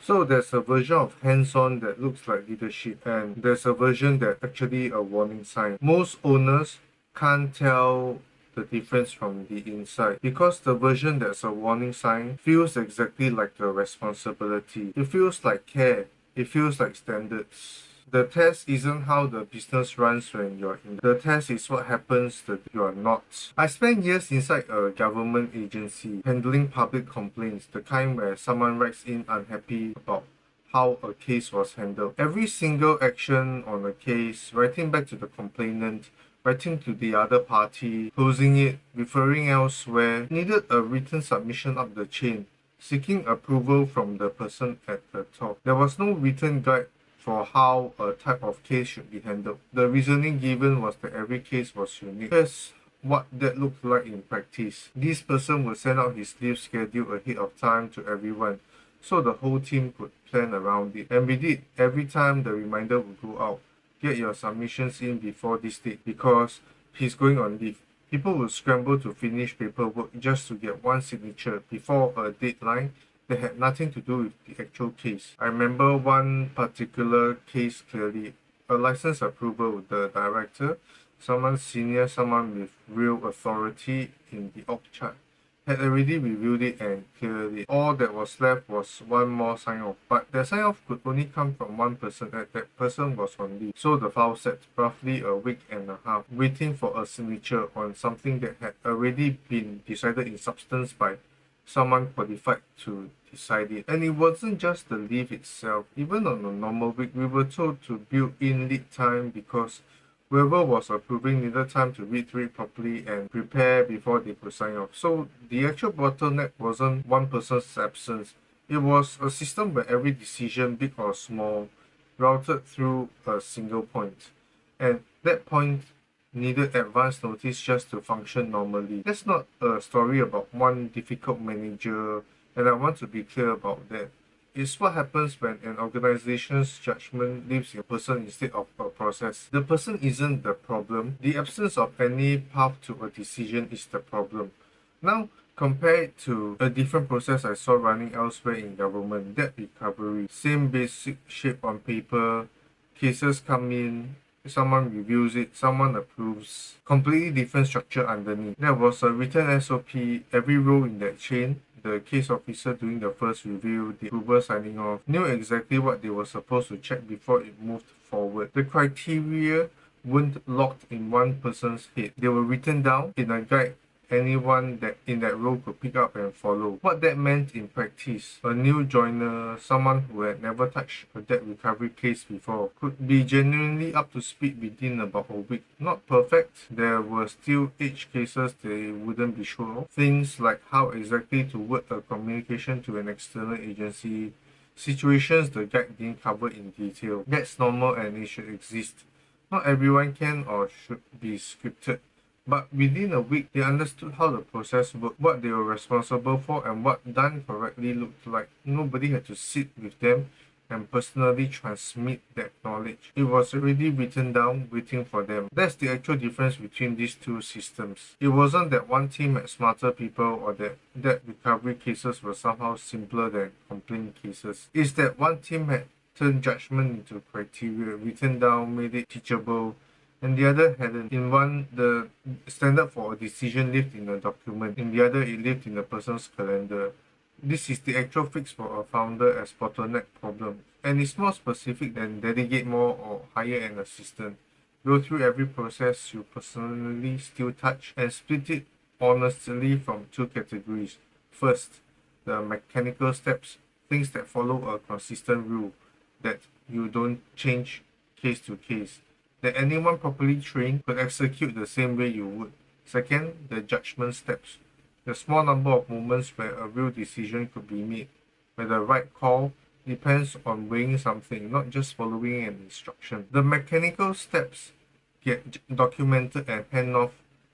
So there's a version of hands-on that looks like leadership, and there's a version that actually a warning sign. Most owners can't tell the difference from the inside because the version that's a warning sign feels exactly like a responsibility. It feels like care. It feels like standards. The test isn't how the business runs when you're in. The test is what happens that you are not. I spent years inside a government agency handling public complaints, the kind where someone writes in unhappy about how a case was handled. Every single action on a case, writing back to the complainant, writing to the other party, closing it, referring elsewhere, needed a written submission up the chain, seeking approval from the person at the top. There was no written guide for how a type of case should be handled. The reasoning given was that every case was unique. Here's what that looked like in practice. This person would send out his leave schedule ahead of time to everyone, so the whole team could plan around it. And we did. Every time the reminder would go out, get your submissions in before this date because he's going on leave. People would scramble to finish paperwork just to get one signature before a deadline that had nothing to do with the actual case. I remember one particular case clearly. A license approval, the director, someone senior, someone with real authority in the org chart, had already reviewed it and cleared it. All that was left was one more sign-off, but the sign-off could only come from one person, and that person was on leave. So the file sat roughly a week and a half, waiting for a signature on something that had already been decided in substance by someone qualified to decide it. And it wasn't just the leave itself. Even on a normal week, we were told to build in lead time because whoever was approving needed time to read through it properly and prepare before they could sign off. So the actual bottleneck wasn't one person's absence. It was a system where every decision, big or small, routed through a single point. And that point needed advance notice just to function normally. That's not a story about one difficult manager, and I want to be clear about that. It's what happens when an organization's judgment lives in a person instead of a process. The person isn't the problem. The absence of any path to a decision is the problem. Now, compare it to a different process I saw running elsewhere in government, debt recovery. Same basic shape on paper, cases come in, someone reviews it, someone approves. Completely different structure underneath. There was a written SOP, every row in that chain. The case officer doing the first review, the approver signing off, knew exactly what they were supposed to check before it moved forward. The criteria weren't locked in one person's head. They were written down in a guide anyone that in that role could pick up and follow. What that meant in practice, a new joiner, someone who had never touched a debt recovery case before, could be genuinely up to speed within about a week. Not perfect, there were still edge cases they wouldn't be sure of. Things like how exactly to word a communication to an external agency, situations the guide didn't cover in detail. That's normal and it should exist. Not everyone can or should be scripted. But within a week, they understood how the process worked, what they were responsible for, and what done correctly looked like. Nobody had to sit with them and personally transmit that knowledge. It was already written down, waiting for them. That's the actual difference between these two systems. It wasn't that one team had smarter people or that recovery cases were somehow simpler than complaint cases. It's that one team had turned judgment into criteria, written down, made it teachable, and the other hadn't. In one, the standard for a decision lived in a document. In the other, it lived in a person's calendar. This is the actual fix for a founder as bottleneck problem. And it's more specific than delegate more or hire an assistant. Go through every process you personally still touch and split it honestly from two categories. First, the mechanical steps, things that follow a consistent rule that you don't change case to case, that anyone properly trained could execute the same way you would. Second, the judgment steps, the small number of moments where a real decision could be made, where the right call depends on weighing something, not just following an instruction. The mechanical steps get documented and hand off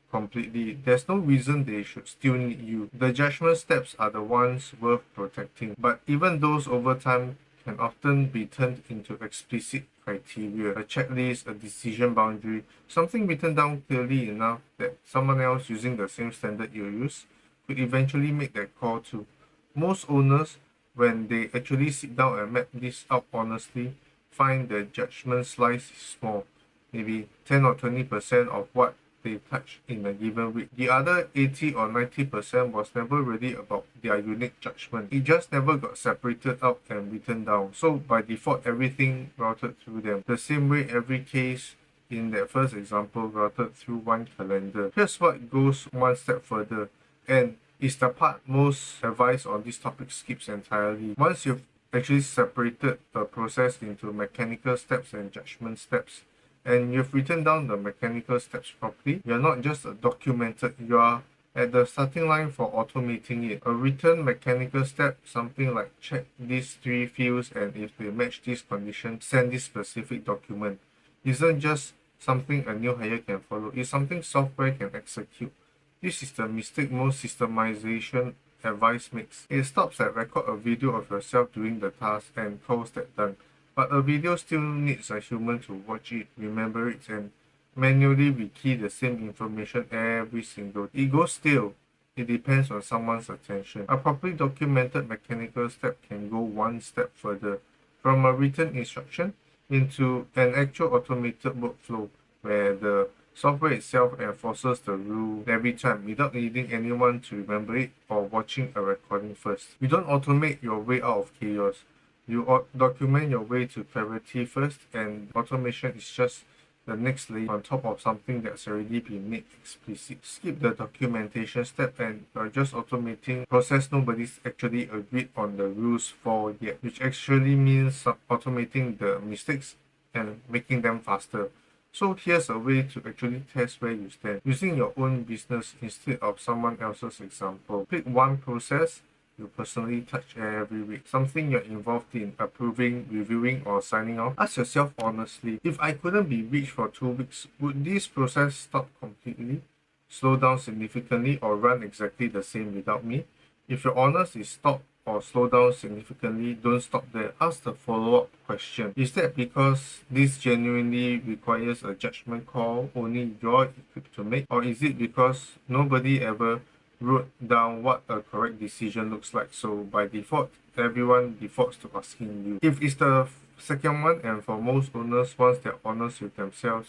completely. There's no reason they should still need you. The judgment steps are the ones worth protecting, but even those over time can often be turned into explicit criteria, a checklist, a decision boundary, something written down clearly enough that someone else using the same standard you use could eventually make that call too. Most owners when they actually sit down and map this out honestly, find the judgment slice is small, maybe 10 or 20% of what they touch in a given week. The other 80 or 90% was never really about their unique judgment. It just never got separated out and written down. So by default, everything routed through them. The same way every case in that first example routed through one calendar. Here's what goes one step further, and is the part most advice on this topic skips entirely. Once you've actually separated the process into mechanical steps and judgment steps, and you've written down the mechanical steps properly, you're not just documented, you are at the starting line for automating it. A written mechanical step, something like check these 3 fields and if they match this condition, send this specific document, isn't just something a new hire can follow, it's something software can execute. This is the mistake most systemization advice makes. It stops at record a video of yourself doing the task and calls that done. But a video still needs a human to watch it, remember it, and manually rekey the same information every single day. It goes stale. It depends on someone's attention. A properly documented mechanical step can go one step further, from a written instruction into an actual automated workflow where the software itself enforces the rule every time without needing anyone to remember it or watching a recording first. You don't automate your way out of chaos. You document your way to clarity first, and automation is just the next layer on top of something that's already been made explicit. Skip the documentation step and you're just automating process nobody's actually agreed on the rules for yet, which actually means automating the mistakes and making them faster. So here's a way to actually test where you stand, using your own business instead of someone else's example. Pick one process you personally touch every week, something you're involved in, approving, reviewing, or signing off. Ask yourself honestly, if I couldn't be reached for 2 weeks, would this process stop completely, slow down significantly, or run exactly the same without me? If your honest is stop or slow down significantly, don't stop there. Ask the follow-up question. Is that because this genuinely requires a judgment call only you're equipped to make? Or is it because nobody ever wrote down what a correct decision looks like, so by default everyone defaults to asking you? If it's the second one, and for most owners, once they're honest with themselves,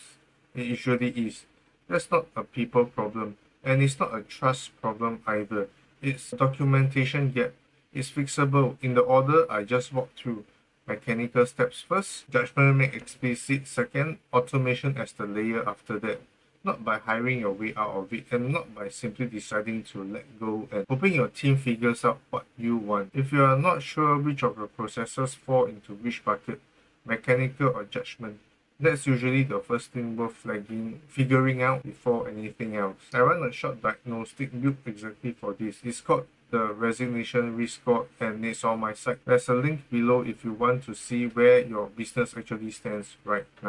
it usually is. That's not a people problem, and it's not a trust problem either. It's a documentation gap. It's fixable in the order I just walked through. Mechanical steps first, judgment made explicit second, automation as the layer after that. Not by hiring your way out of it, and not by simply deciding to let go and hoping your team figures out what you want. If you are not sure which of the processes fall into which bucket, mechanical or judgment, that's usually the first thing worth figuring out before anything else. I run a short diagnostic built exactly for this. It's called the Resignation Risk Score, and it's on my site. There's a link below if you want to see where your business actually stands right now.